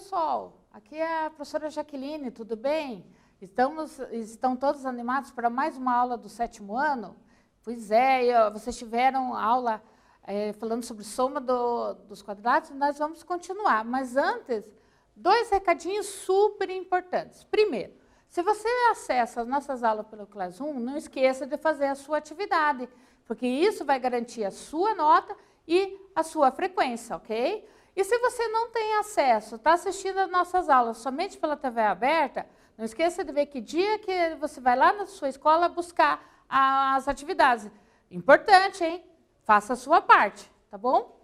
pessoal, aqui é a professora Jaqueline, tudo bem? Estão todos animados para mais uma aula do 7º ano? Pois é, vocês tiveram aula falando sobre soma dos quadrados, nós vamos continuar. Mas antes, 2 recadinhos super importantes. Primeiro, se você acessa as nossas aulas pelo Classroom, não esqueça de fazer a sua atividade, porque isso vai garantir a sua nota e a sua frequência, ok? E se você não tem acesso, está assistindo as nossas aulas somente pela TV aberta, não esqueça de ver que dia que você vai lá na sua escola buscar as atividades. Importante, hein? Faça a sua parte, tá bom?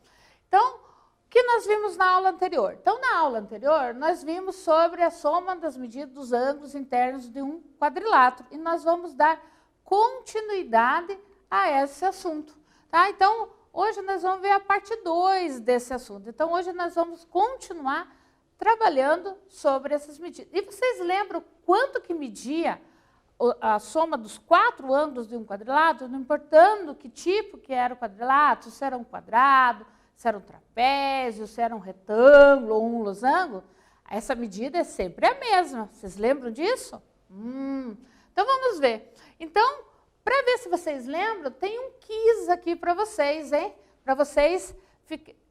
Então, o que nós vimos na aula anterior? Então, na aula anterior, nós vimos sobre a soma das medidas dos ângulos internos de um quadrilátero. E nós vamos dar continuidade a esse assunto, tá? Então, hoje nós vamos ver a parte 2 desse assunto. Então, hoje nós vamos continuar trabalhando sobre essas medidas. E vocês lembram quanto que media a soma dos 4 ângulos de um quadrilátero, não importando que tipo que era o quadrilátero, se era um quadrado, se era um trapézio, se era um retângulo ou um losango, essa medida é sempre a mesma. Vocês lembram disso? Então, vamos ver. Então, para ver se vocês lembram, tem um quiz aqui para vocês, hein? Para vocês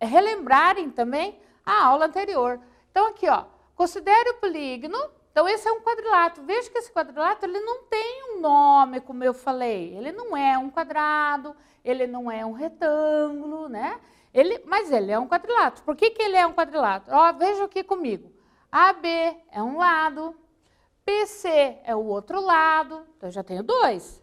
relembrarem também a aula anterior. Então, aqui, ó, considere o polígono. Então, esse é um quadrilátero. Veja que esse quadrilátero ele não tem um nome, como eu falei. Ele não é um quadrado, ele não é um retângulo, né? Mas ele é um quadrilátero. Por que ele é um quadrilátero? Ó, veja aqui comigo. AB é um lado, PC é o outro lado. Então, eu já tenho 2.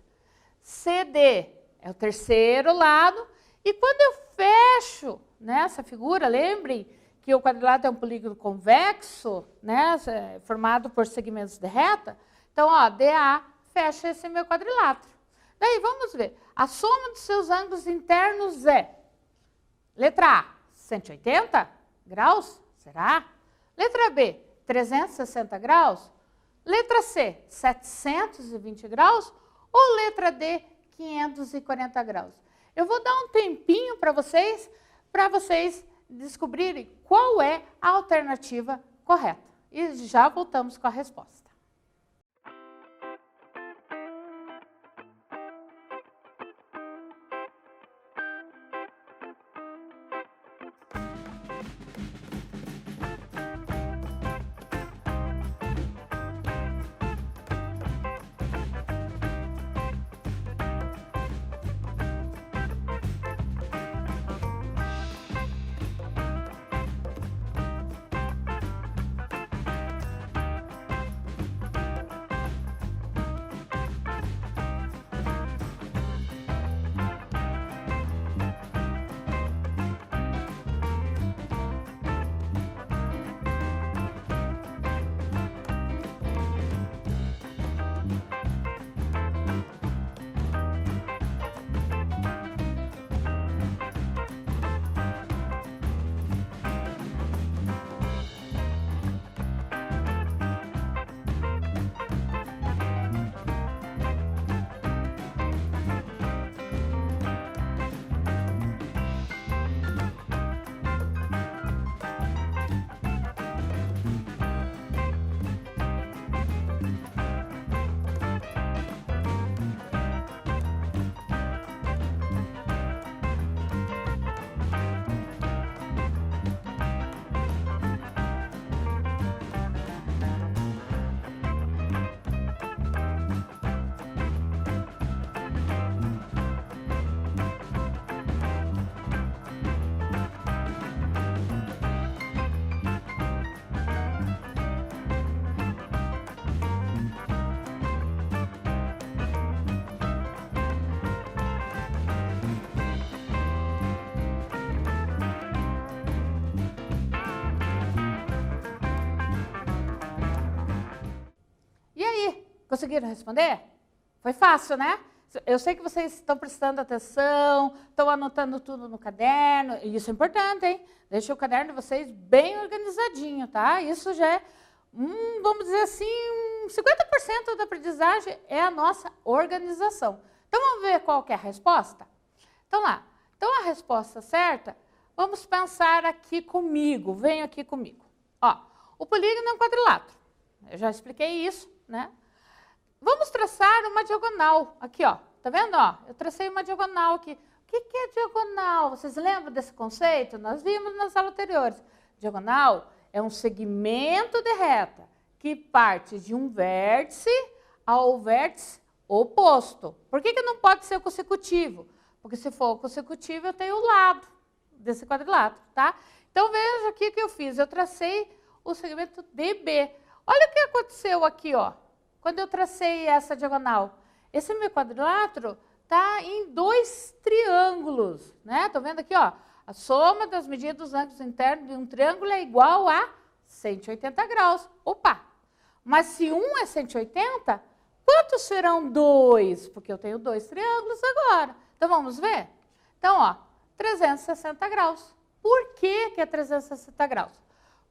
CD é o terceiro lado. E quando eu fecho nessa figura, lembrem que o quadrilátero é um polígono convexo, né, formado por segmentos de reta. Então, ó, DA fecha esse meu quadrilátero. Daí, vamos ver. A soma dos seus ângulos internos é, letra A, 180 graus, será? Letra B, 360 graus? Letra C, 720 graus? Ou letra D, 540 graus? Eu vou dar um tempinho para vocês descobrirem qual é a alternativa correta. E já voltamos com a resposta. Conseguiram responder? Foi fácil, né? Eu sei que vocês estão prestando atenção, estão anotando tudo no caderno, e isso é importante, hein? Deixa o caderno de vocês bem organizadinho, tá? Isso já é, vamos dizer assim, 50% da aprendizagem é a nossa organização. Então, vamos ver qual que é a resposta? Então, lá. Então, a resposta certa, vamos pensar aqui comigo, venham aqui comigo. Ó, O polígono é um quadrilátero. Eu já expliquei isso, né? Vamos traçar uma diagonal. Aqui, ó. Tá vendo? Ó, eu tracei uma diagonal aqui. O que é diagonal? Vocês lembram desse conceito? Nós vimos nas aulas anteriores. Diagonal é um segmento de reta que parte de um vértice ao vértice oposto. Por que não pode ser consecutivo? Porque se for consecutivo, eu tenho o lado desse quadrilátero, tá? Então, veja aqui o que eu fiz. Eu tracei o segmento DB. Olha o que aconteceu aqui, ó. Quando eu tracei essa diagonal. Esse meu quadrilátero está em 2 triângulos, né? Estão vendo aqui, ó? A soma das medidas dos ângulos internos de um triângulo é igual a 180 graus. Opa! Mas se um é 180, quantos serão 2? Porque eu tenho 2 triângulos agora. Então, vamos ver? Então, ó, 360 graus. Por que que é 360 graus?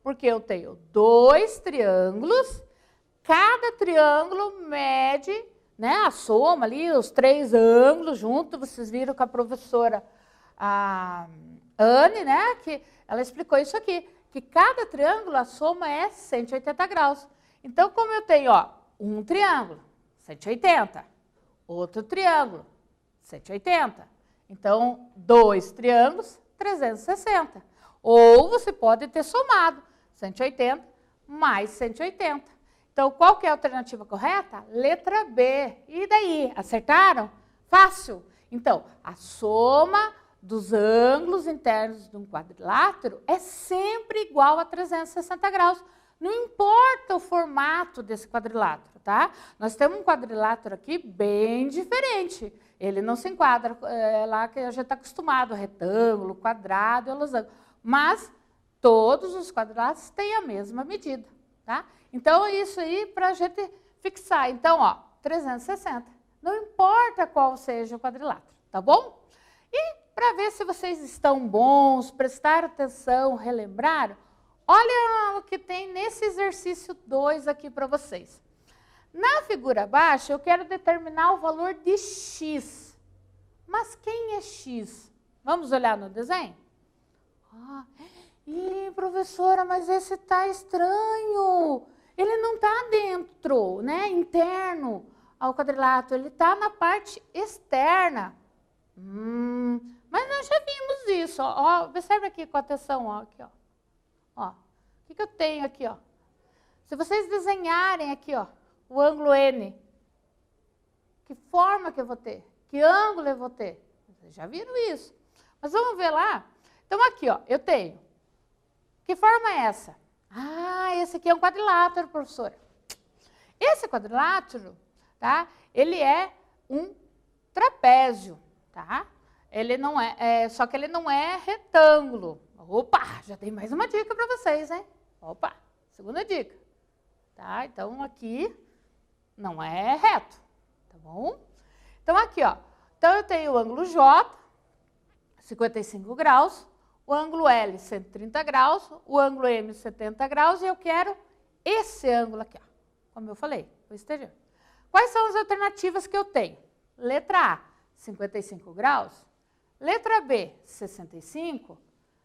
Porque eu tenho 2 triângulos, cada triângulo mede, né, a soma ali, os 3 ângulos juntos. Vocês viram com a professora a Anne, né, que ela explicou isso aqui, que cada triângulo, a soma é 180 graus. Então, como eu tenho, ó, um triângulo, 180, outro triângulo, 180. Então, 2 triângulos, 360. Ou você pode ter somado 180 mais 180. Então, qual que é a alternativa correta? Letra B. E daí? Acertaram? Fácil. Então, a soma dos ângulos internos de um quadrilátero é sempre igual a 360 graus. Não importa o formato desse quadrilátero, tá? Nós temos um quadrilátero aqui bem diferente. Ele não se enquadra lá que a gente está acostumado, retângulo, quadrado e losango. Mas todos os quadriláteros têm a mesma medida, tá? Então, isso aí para a gente fixar. Então, ó, 360. Não importa qual seja o quadrilátero, tá bom? E para ver se vocês estão bons, prestar atenção, relembrar, olha o que tem nesse exercício 2 aqui para vocês. Na figura abaixo, eu quero determinar o valor de x. Mas quem é x? Vamos olhar no desenho? Ih, professora, mas esse está estranho. Ele não está dentro, né, interno ao quadrilátero, ele está na parte externa. Mas nós já vimos isso. Ó, observe aqui com atenção, ó, aqui, ó. Ó, o que eu tenho aqui, ó? Se vocês desenharem aqui, ó, o ângulo N, que forma que eu vou ter? Que ângulo eu vou ter? Vocês já viram isso. Mas vamos ver lá. Então, aqui, ó, eu tenho. Que forma é essa? Ah, esse aqui é um quadrilátero, professora. Esse quadrilátero, tá? Ele é um trapézio, tá? Ele não só que ele não é retângulo. Opa, já tem mais uma dica para vocês, hein? Opa, segunda dica. Tá? Então, aqui não é reto, tá bom? Então, aqui, ó. Então, eu tenho o ângulo J, 55 graus, o ângulo L, 130 graus, o ângulo M, 70 graus, e eu quero esse ângulo aqui, ó. Como eu falei, o exterior. Quais são as alternativas que eu tenho? Letra A, 55 graus. Letra B, 65.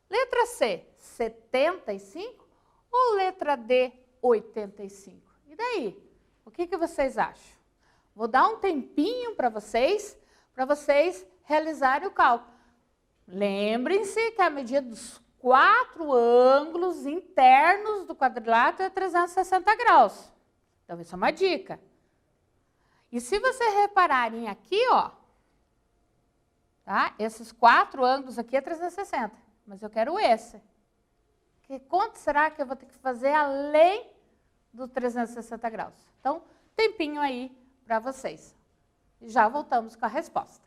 Letra C, 75. Ou letra D, 85. E daí? O que vocês acham? Vou dar um tempinho para vocês realizarem o cálculo. Lembrem-se que a medida dos 4 ângulos internos do quadrilátero é 360 graus. Então, isso é uma dica. E se vocês repararem aqui, ó, tá? Esses 4 ângulos aqui é 360, mas eu quero esse. Quanto será que eu vou ter que fazer além do 360 graus? Então, tempinho aí para vocês. E já voltamos com a resposta.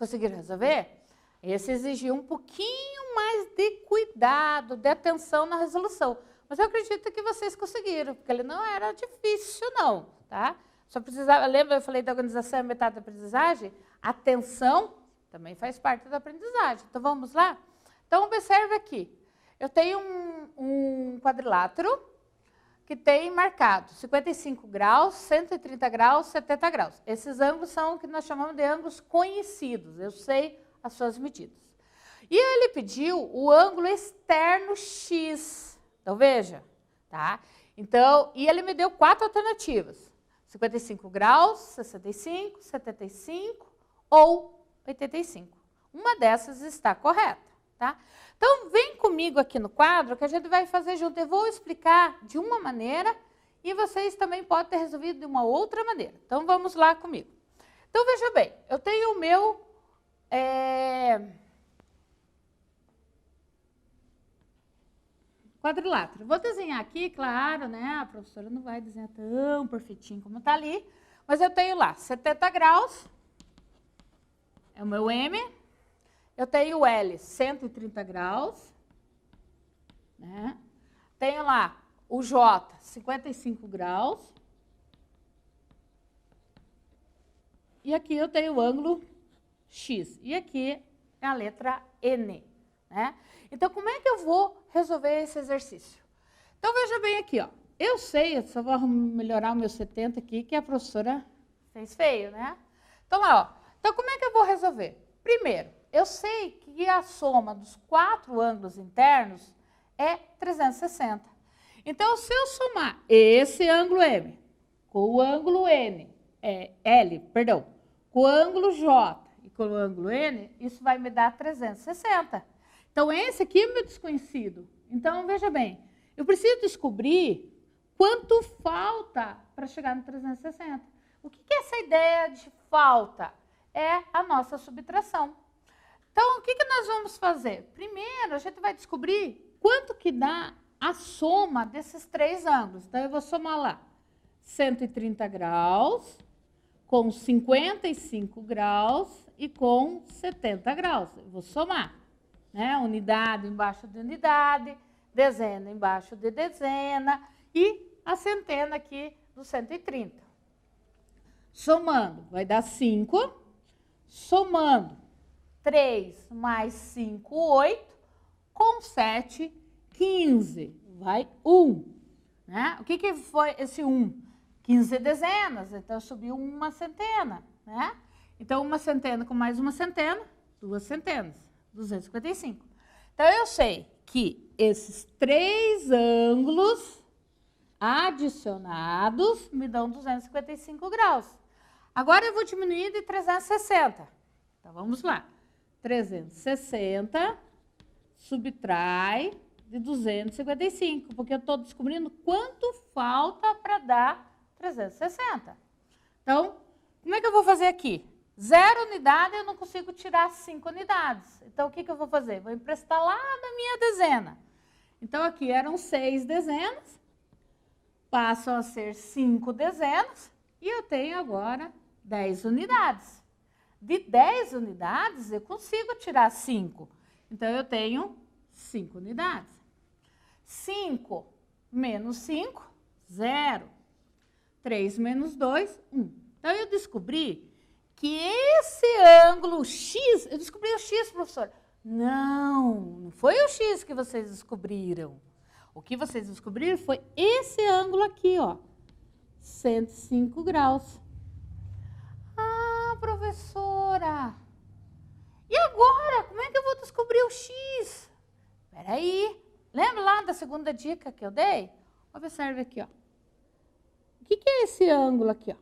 Conseguiram resolver? Esse exigiu um pouquinho mais de cuidado, de atenção na resolução. Mas eu acredito que vocês conseguiram, porque ele não era difícil, não. Tá? Só precisava, lembra, eu falei da organização é metade da aprendizagem? Atenção também faz parte da aprendizagem. Então, vamos lá? Então, observe aqui. Eu tenho um quadrilátero que tem marcado 55 graus, 130 graus, 70 graus. Esses ângulos são o que nós chamamos de ângulos conhecidos. Eu sei as suas medidas. E ele pediu o ângulo externo X. Então, veja. Tá? Então, e ele me deu 4 alternativas. 55 graus, 65, 75 ou 85. Uma dessas está correta. Tá? Então, vem comigo aqui no quadro que a gente vai fazer junto. Eu vou explicar de uma maneira e vocês também podem ter resolvido de uma outra maneira. Então, vamos lá comigo. Então, veja bem, eu tenho o meu quadrilátero. Vou desenhar aqui, claro, né? A professora não vai desenhar tão perfeitinho como está ali, mas eu tenho lá 70 graus, é o meu M. Eu tenho o L, 130 graus, né? Tenho lá o J, 55 graus. E aqui eu tenho o ângulo X. E aqui é a letra N, né? Então, como é que eu vou resolver esse exercício? Então, veja bem aqui, ó. Eu sei, eu só vou melhorar o meu 70 aqui, que a professora fez feio, né? Então, lá, ó. Então, como é que eu vou resolver? Primeiro, eu sei que a soma dos 4 ângulos internos é 360. Então, se eu somar esse ângulo M com o ângulo L, com o ângulo J e com o ângulo N, isso vai me dar 360. Então, esse aqui é meu desconhecido. Então, veja bem, eu preciso descobrir quanto falta para chegar no 360. O que é essa ideia de falta? É a nossa subtração. Então, o que nós vamos fazer? Primeiro, a gente vai descobrir quanto que dá a soma desses 3 ângulos. Então, eu vou somar lá 130 graus com 55 graus e com 70 graus. Eu vou somar, né? Unidade embaixo de unidade, dezena embaixo de dezena e a centena aqui do 130. Somando, vai dar 5. Somando, 3 mais 5, 8, com 7, 15. Vai 1. Né? O que foi esse 1? 15 dezenas, então subiu uma centena. Né? Então, uma centena com mais uma centena, 2 centenas, 255. Então, eu sei que esses 3 ângulos adicionados me dão 255 graus. Agora, eu vou diminuir de 360. Então, vamos lá. 360 subtrai de 255, porque eu estou descobrindo quanto falta para dar 360. Então, como é que eu vou fazer aqui? 0 unidade, eu não consigo tirar 5 unidades. Então, o que eu vou fazer? Vou emprestar lá da minha dezena. Então, aqui eram 6 dezenas, passam a ser 5 dezenas, e eu tenho agora 10 unidades. De 10 unidades, eu consigo tirar 5. Então, eu tenho 5 unidades. 5 menos 5, 0. 3 menos 2, 1. Então, eu descobri que esse ângulo X... Eu descobri o X, professor. Não foi o X que vocês descobriram. O que vocês descobriram foi esse ângulo aqui, ó. 105 graus. Ah, professora. E agora? Como é que eu vou descobrir o X? Espera aí. Lembra lá da segunda dica que eu dei? Observe aqui, ó. O que é esse ângulo aqui, ó?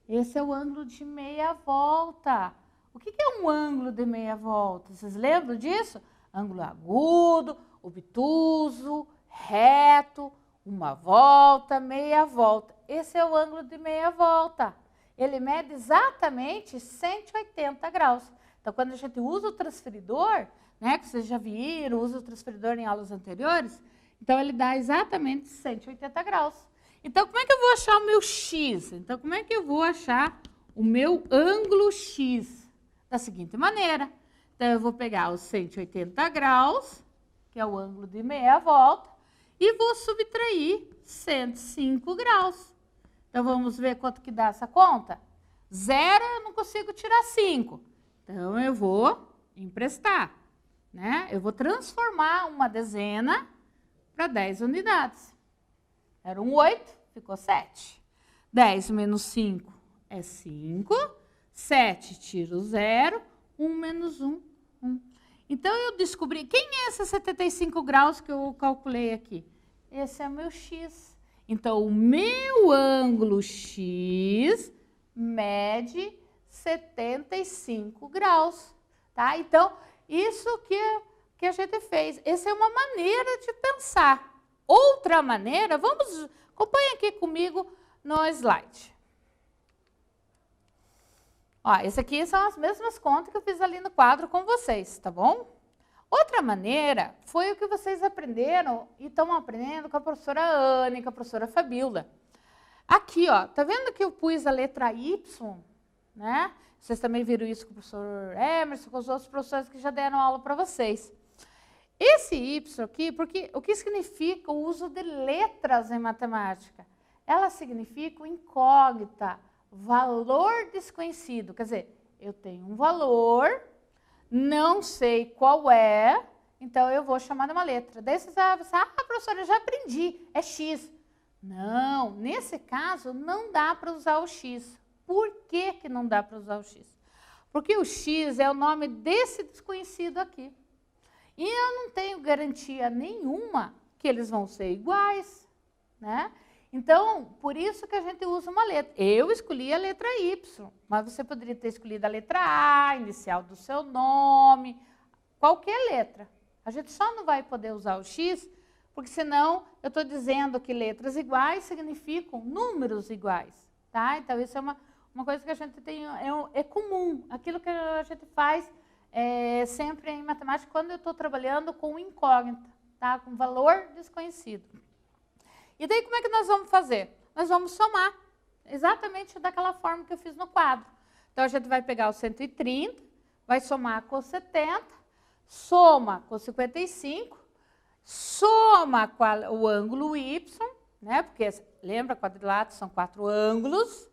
Esse é o ângulo de meia volta. O que é um ângulo de meia volta? Vocês lembram disso? Ângulo agudo, obtuso, reto, uma volta, meia volta. Esse é o ângulo de meia volta. Ele mede exatamente 180 graus. Então, quando a gente usa o transferidor, né, que vocês já viram, usa o transferidor em aulas anteriores, então ele dá exatamente 180 graus. Então, como é que eu vou achar o meu X? Então, como é que eu vou achar o meu ângulo X? da seguinte maneira. Então, eu vou pegar os 180 graus, que é o ângulo de meia volta, e vou subtrair 105 graus. Então, vamos ver quanto que dá essa conta? 0 eu não consigo tirar 5. Então, eu vou emprestar, né? Eu vou transformar uma dezena para 10 unidades. Eram 8, ficou 7. 10 menos 5 é 5. 7 tiro 0. 1 menos 1, 1. Então, eu descobri... Quem é esses 75 graus que eu calculei aqui? Esse é o meu x. Então, o meu ângulo x mede 75 graus. Tá? Então, isso que a gente fez. Essa é uma maneira de pensar. Outra maneira, acompanha aqui comigo no slide. Ó, esse aqui são as mesmas contas que eu fiz ali no quadro com vocês, tá bom? Outra maneira foi o que vocês aprenderam e estão aprendendo com a professora Anne, com a professora Fabiola. Aqui, ó, tá vendo que eu pus a letra Y, né? Vocês também viram isso com o professor Emerson, com os outros professores que já deram aula para vocês. Esse Y aqui, porque o que significa o uso de letras em matemática? Ela significa incógnita, valor desconhecido. Quer dizer, eu tenho um valor, não sei qual é, então eu vou chamar de uma letra. Daí você vai pensar, professora, eu já aprendi, é X. Não, nesse caso não dá para usar o X. Por que que não dá para usar o X? Porque o X é o nome desse desconhecido aqui. E eu não tenho garantia nenhuma que eles vão ser iguais, né? Então, por isso que a gente usa uma letra. Eu escolhi a letra Y, mas você poderia ter escolhido a letra A, inicial do seu nome, qualquer letra. A gente só não vai poder usar o X, porque senão eu estou dizendo que letras iguais significam números iguais, tá? Então, isso é uma coisa que a gente tem, é comum. Aquilo que a gente faz sempre em matemática, quando eu estou trabalhando com incógnita, tá? Com valor desconhecido. E daí, como é que nós vamos fazer? Nós vamos somar, exatamente daquela forma que eu fiz no quadro. Então, a gente vai pegar o 130, vai somar com 70, soma com 55, soma com o ângulo Y, né? Porque, lembra, quadrilátero são 4 ângulos,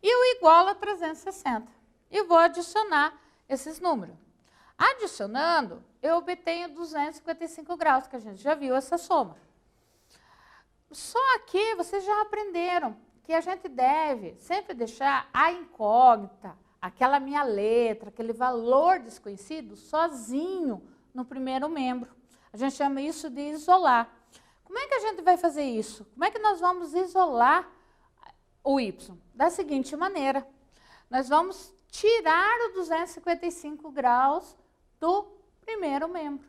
e o igual a 360. E vou adicionar esses números. Adicionando, eu obtenho 255 graus, que a gente já viu essa soma. Só que vocês já aprenderam que a gente deve sempre deixar a incógnita, aquela minha letra, aquele valor desconhecido, sozinho no primeiro membro. A gente chama isso de isolar. Como é que a gente vai fazer isso? Como é que nós vamos isolar o Y? Da seguinte maneira, nós vamos tirar o 255 graus do primeiro membro.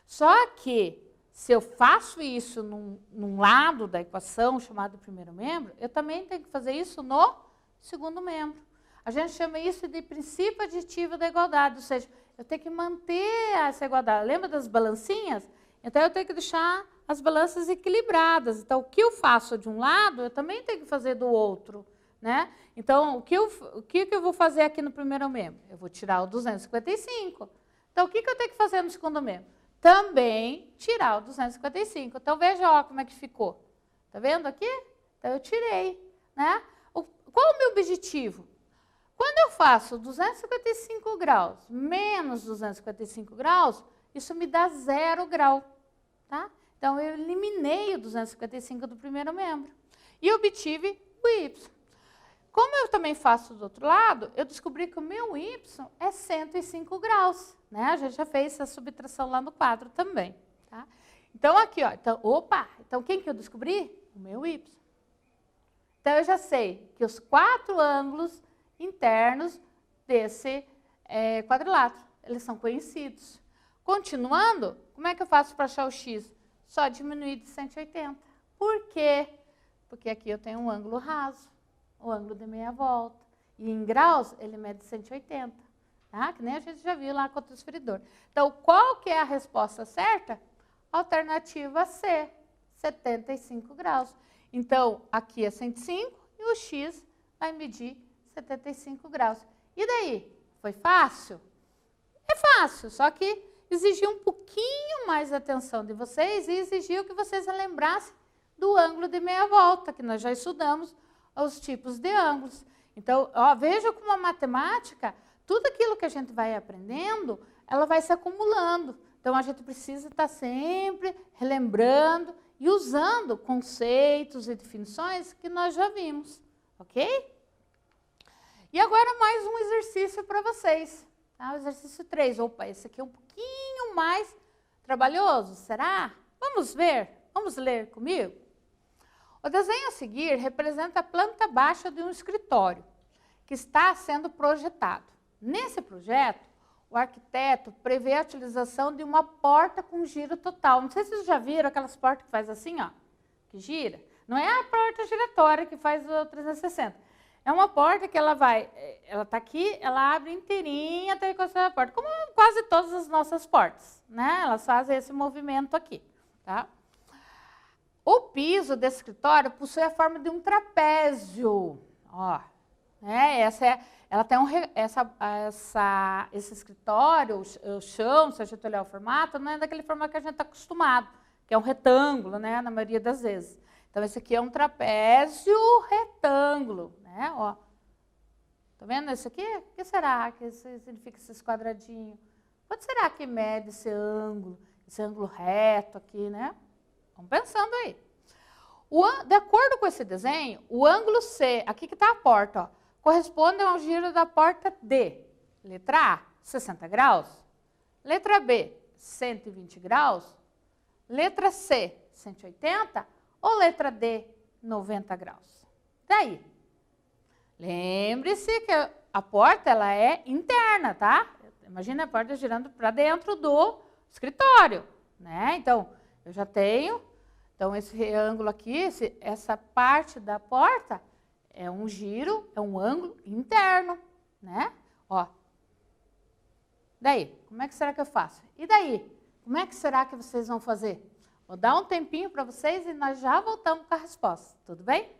Só que, se eu faço isso num lado da equação, chamado primeiro membro, eu também tenho que fazer isso no segundo membro. A gente chama isso de princípio aditivo da igualdade, ou seja, eu tenho que manter essa igualdade. Lembra das balancinhas? Então, eu tenho que deixar as balanças equilibradas. Então, o que eu faço de um lado, eu também tenho que fazer do outro, né? Então, o que eu vou fazer aqui no primeiro membro? Eu vou tirar o 255. Então, o que eu tenho que fazer no segundo membro? Também tirar o 255. Então, veja ó, como é que ficou. Está vendo aqui? Então, eu tirei, né? Qual o meu objetivo? Quando eu faço 255 graus menos 255 graus, isso me dá 0 grau, tá? Então, eu eliminei o 255 do primeiro membro e obtive o Y. Como eu também faço do outro lado, eu descobri que o meu Y é 105 graus. Né? A gente já fez essa subtração lá no quadro também. Tá? Então, aqui, ó. Então, quem que eu descobri? O meu Y. Então, eu já sei que os 4 ângulos internos desse quadrilátero, eles são conhecidos. Continuando, como é que eu faço para achar o X? Só diminuir de 180. Por quê? Porque aqui eu tenho um ângulo raso, o ângulo de meia volta. E em graus, ele mede 180. Tá? Que nem a gente já viu lá com o transferidor. Então, qual que é a resposta certa? Alternativa C, 75 graus. Então, aqui é 105 e o X vai medir 75 graus. E daí? Foi fácil? É fácil, só que exigiu um pouquinho mais atenção de vocês e exigiu que vocês lembrassem do ângulo de meia volta, que nós já estudamos os tipos de ângulos. Então, ó, veja como a matemática, tudo aquilo que a gente vai aprendendo, ela vai se acumulando. Então, a gente precisa estar sempre relembrando e usando conceitos e definições que nós já vimos, ok? E agora mais um exercício para vocês. Tá? O exercício 3. Opa, esse aqui é um pouquinho mais trabalhoso, será? Vamos ver? Vamos ler comigo? O desenho a seguir representa a planta baixa de um escritório que está sendo projetado. Nesse projeto, o arquiteto prevê a utilização de uma porta com giro total. Não sei se vocês já viram aquelas portas que faz assim, ó, que gira. Não é a porta giratória que faz o 360. É uma porta que ela está aqui, ela abre inteirinha até encostar na porta, como quase todas as nossas portas, né? Elas fazem esse movimento aqui, tá? O piso desse escritório possui a forma de um trapézio, ó, né? Ela tem esse escritório, o chão, se a gente olhar o formato, não é daquele formato que a gente está acostumado, que é um retângulo, né? Na maioria das vezes. Então, esse aqui é um trapézio retângulo, né? Ó. Tá vendo esse aqui? O que será que significa esses quadradinhos? Quanto será que mede esse ângulo reto aqui, né? Vamos pensando aí. De acordo com esse desenho, o ângulo C, aqui que está a porta, ó, corresponde ao giro da porta D. Letra A, 60 graus. Letra B, 120 graus. Letra C, 180. Ou letra D, 90 graus. Daí, lembre-se que a porta ela é interna, tá? Imagina a porta girando para dentro do escritório, né? Então, eu já tenho, então esse ângulo aqui, essa parte da porta é um giro, é um ângulo interno, né? Ó. Daí, como é que será que eu faço? E daí, como é que será que vocês vão fazer? Vou dar um tempinho para vocês e nós já voltamos com a resposta, tudo bem?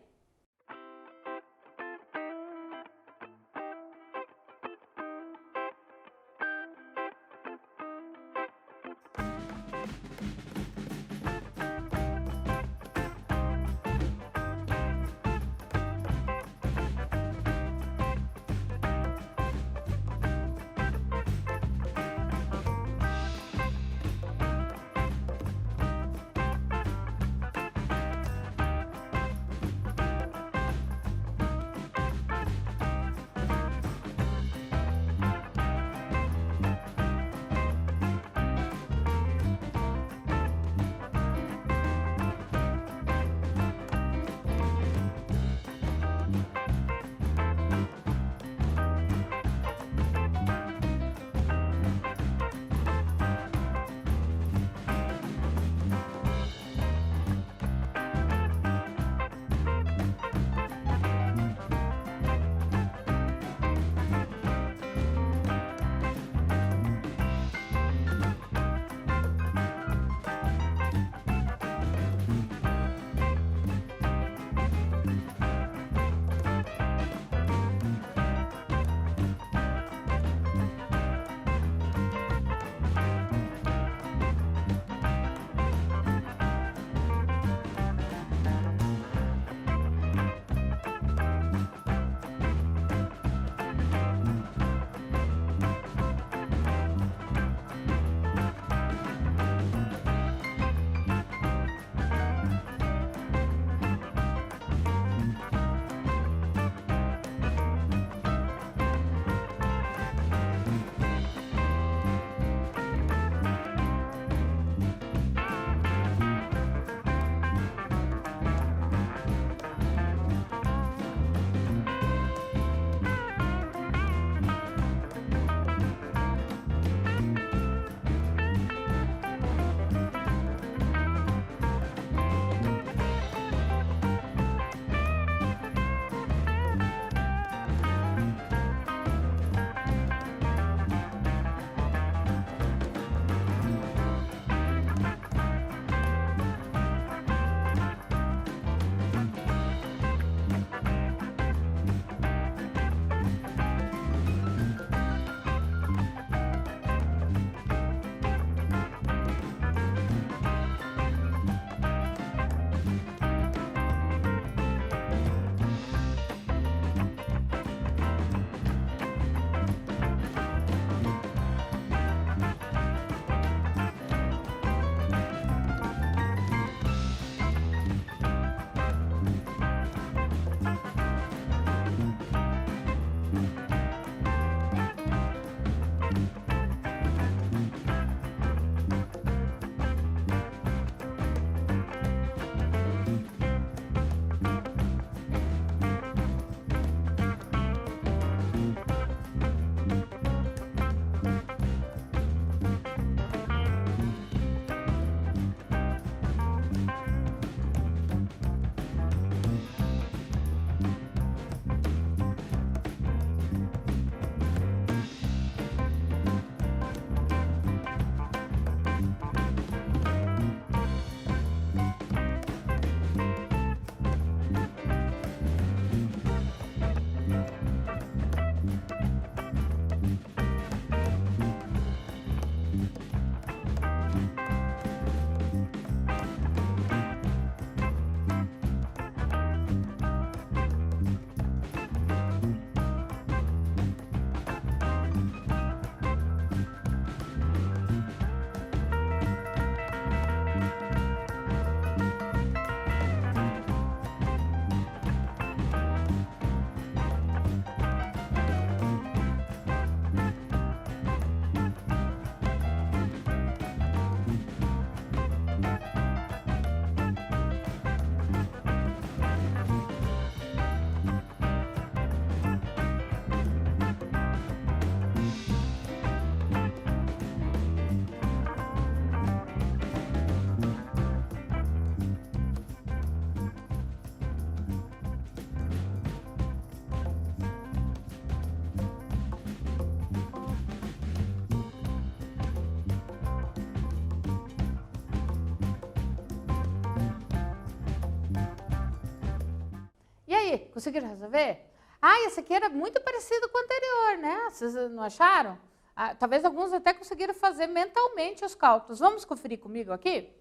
aí, conseguiram resolver? Ah, esse aqui era muito parecido com o anterior, né? Vocês não acharam? Ah, talvez alguns até conseguiram fazer mentalmente os cálculos. Vamos conferir comigo aqui?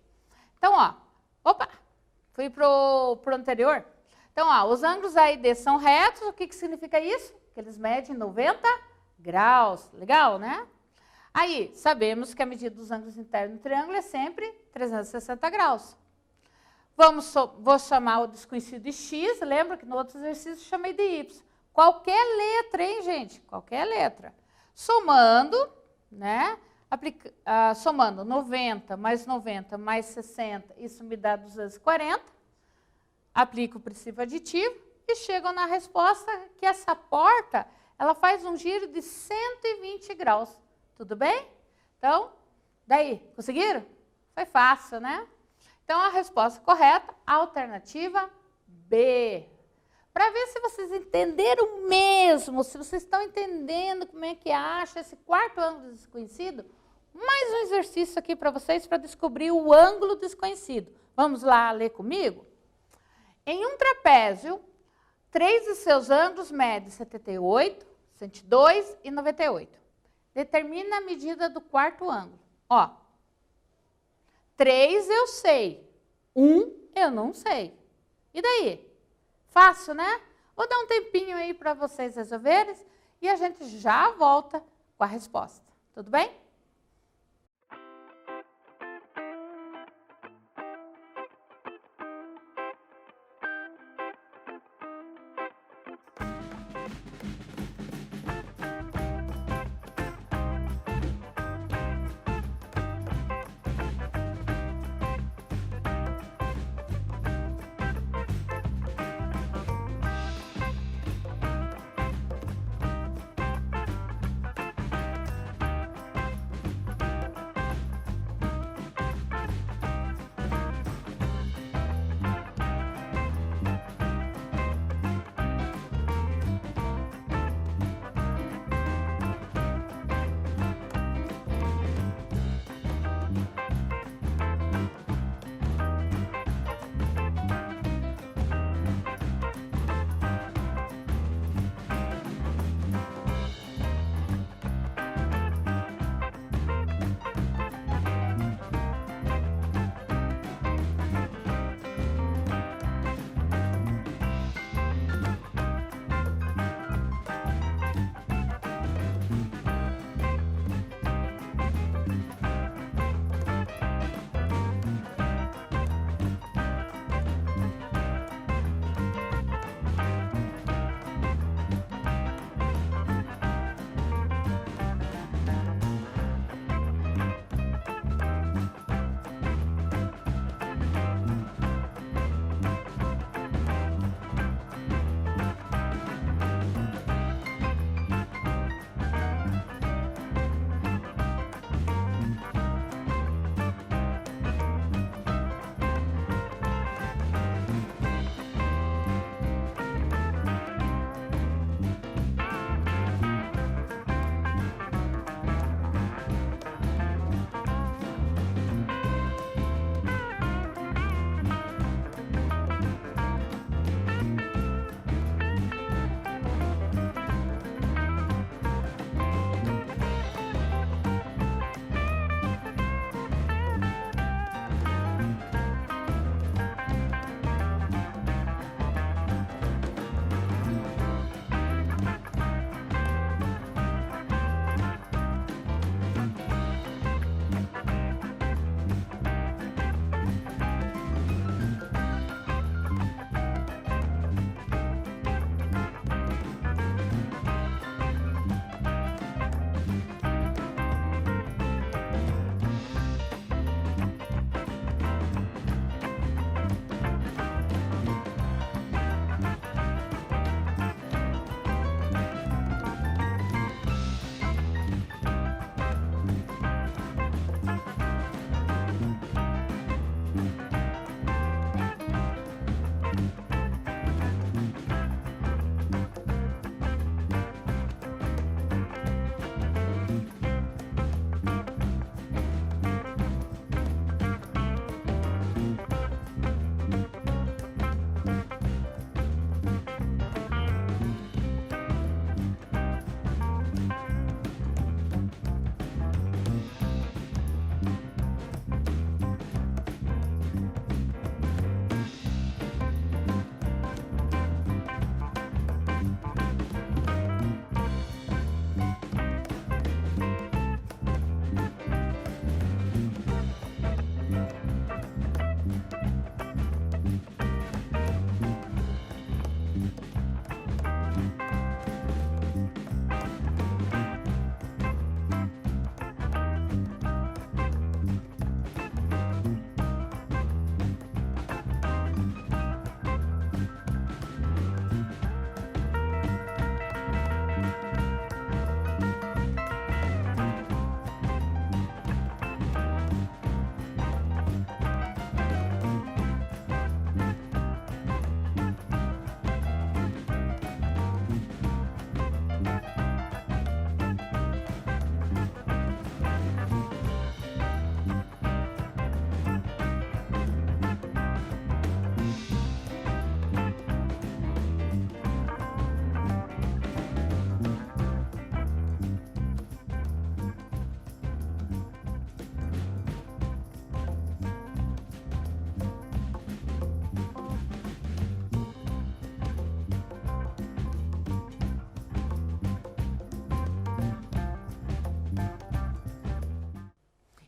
Então, ó, opa, fui pro anterior. Então, ó, os ângulos A e D são retos. O que significa isso? Que eles medem 90 graus. Legal, né? Aí, sabemos que a medida dos ângulos internos do triângulo é sempre 360 graus. Vou chamar o desconhecido de x. Lembra que no outro exercício eu chamei de y. Qualquer letra, hein, gente? Qualquer letra. Somando, né? Somando 90 mais 60, isso me dá 240. Aplico o princípio aditivo e chego na resposta que essa porta, ela faz um giro de 120 graus. Tudo bem? Então, daí, conseguiram? Foi fácil, né? Então, a resposta correta, alternativa B. Para ver se vocês entenderam mesmo, se vocês estão entendendo como é que acha esse quarto ângulo desconhecido, mais um exercício aqui para vocês para descobrir o ângulo desconhecido. Vamos lá ler comigo? Em um trapézio, 3 de seus ângulos medem 78, 102 e 98. Determina a medida do quarto ângulo. Ó, 3 eu sei, 1 eu não sei. E daí? Fácil, né? Vou dar um tempinho aí para vocês resolverem e a gente já volta com a resposta. Tudo bem?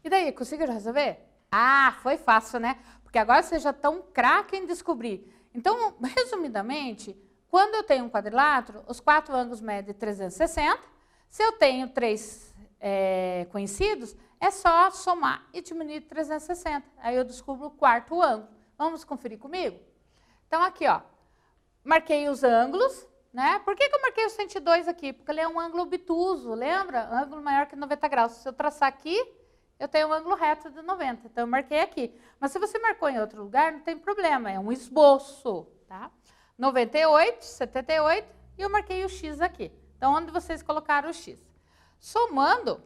E daí, conseguiram resolver? Ah, foi fácil, né? Porque agora vocês já estão craque em descobrir. Então, resumidamente, quando eu tenho um quadrilátero, os 4 ângulos medem 360. Se eu tenho 3 conhecidos, é só somar e diminuir 360. Aí eu descubro o 4º ângulo. Vamos conferir comigo? Então, aqui, ó, marquei os ângulos, né? Por que eu marquei o 102 aqui? Porque ele é um ângulo obtuso, lembra? Ângulo maior que 90 graus. Se eu traçar aqui, eu tenho um ângulo reto de 90, então eu marquei aqui. Mas se você marcou em outro lugar, não tem problema, é um esboço, tá? 98, 78, e eu marquei o X aqui. Então, onde vocês colocaram o X? Somando,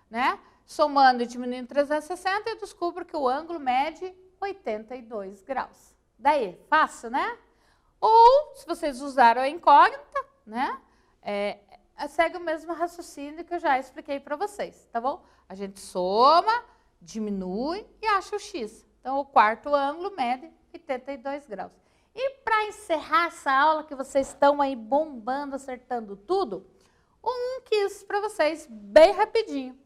né? Somando e diminuindo 360, eu descubro que o ângulo mede 82 graus. Daí, fácil, né? Ou, se vocês usaram a incógnita, né? Segue o mesmo raciocínio que eu já expliquei para vocês, tá bom? A gente soma, diminui e acha o X. Então, o 4º ângulo mede 82 graus. E para encerrar essa aula que vocês estão aí bombando, acertando tudo, um quiz para vocês, bem rapidinho.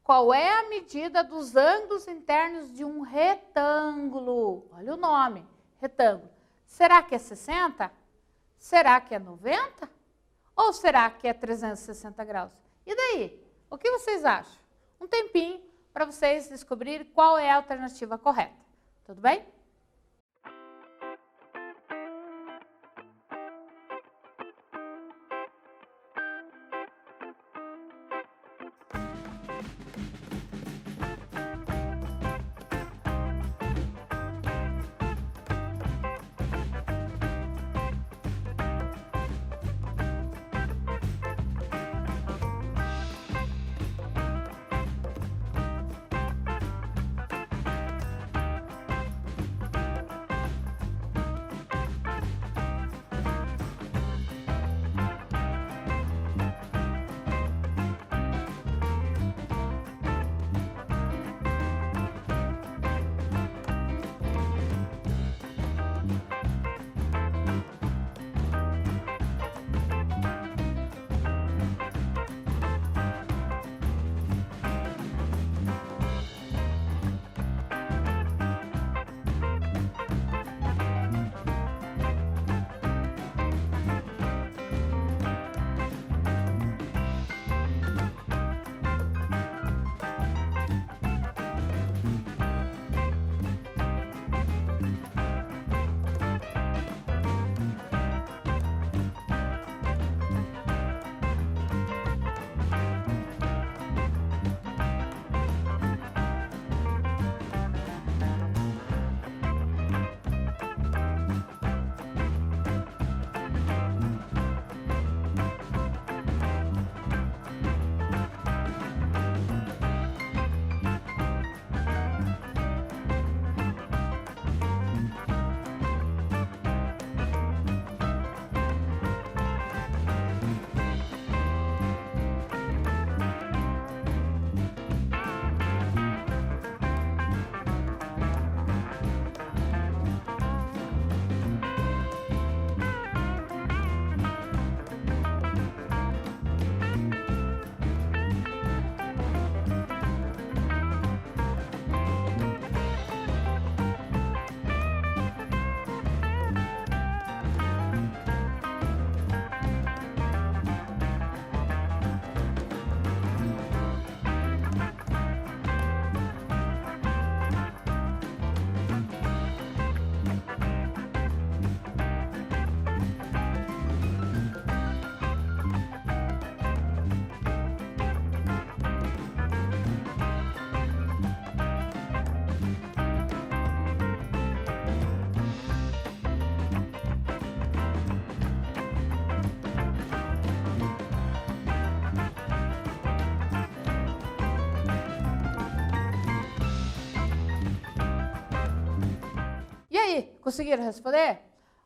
Qual é a medida dos ângulos internos de um retângulo? Olha o nome, retângulo. Será que é 60? Será que é 90? Ou será que é 360 graus? E daí? O que vocês acham? Um tempinho para vocês descobrirem qual é a alternativa correta. Tudo bem? Conseguiram responder?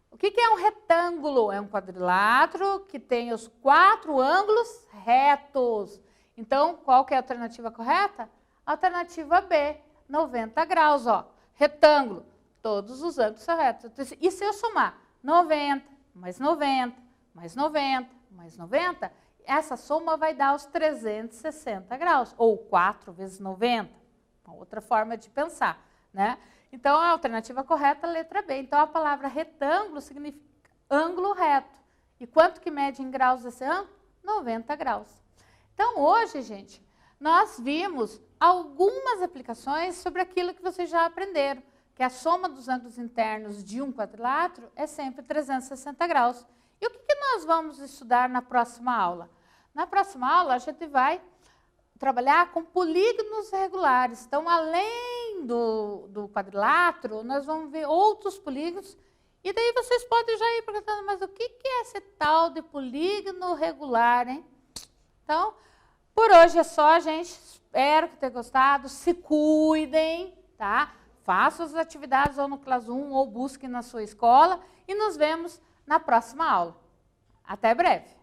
O que é um retângulo? É um quadrilátero que tem os 4 ângulos retos. Então, qual que é a alternativa correta? Alternativa B, 90 graus, ó. Retângulo, todos os ângulos são retos. E se eu somar 90, mais 90, mais 90, mais 90, essa soma vai dar os 360 graus, ou 4 vezes 90. uma outra forma de pensar, né? Então, a alternativa correta é a letra B. Então, a palavra retângulo significa ângulo reto. E quanto que mede em graus esse ângulo? 90 graus. Então, hoje, gente, nós vimos algumas aplicações sobre aquilo que vocês já aprenderam, que a soma dos ângulos internos de um quadrilátero é sempre 360 graus. E o que nós vamos estudar na próxima aula? Na próxima aula, a gente vai trabalhar com polígonos regulares. Então, além do quadrilátero, nós vamos ver outros polígonos. E daí vocês podem já ir perguntando, mas o que é esse tal de polígono regular, hein? Então, por hoje é só, gente. Espero que tenham gostado. Se cuidem, tá? Façam as atividades ou no Classroom ou busquem na sua escola. E nos vemos na próxima aula. Até breve.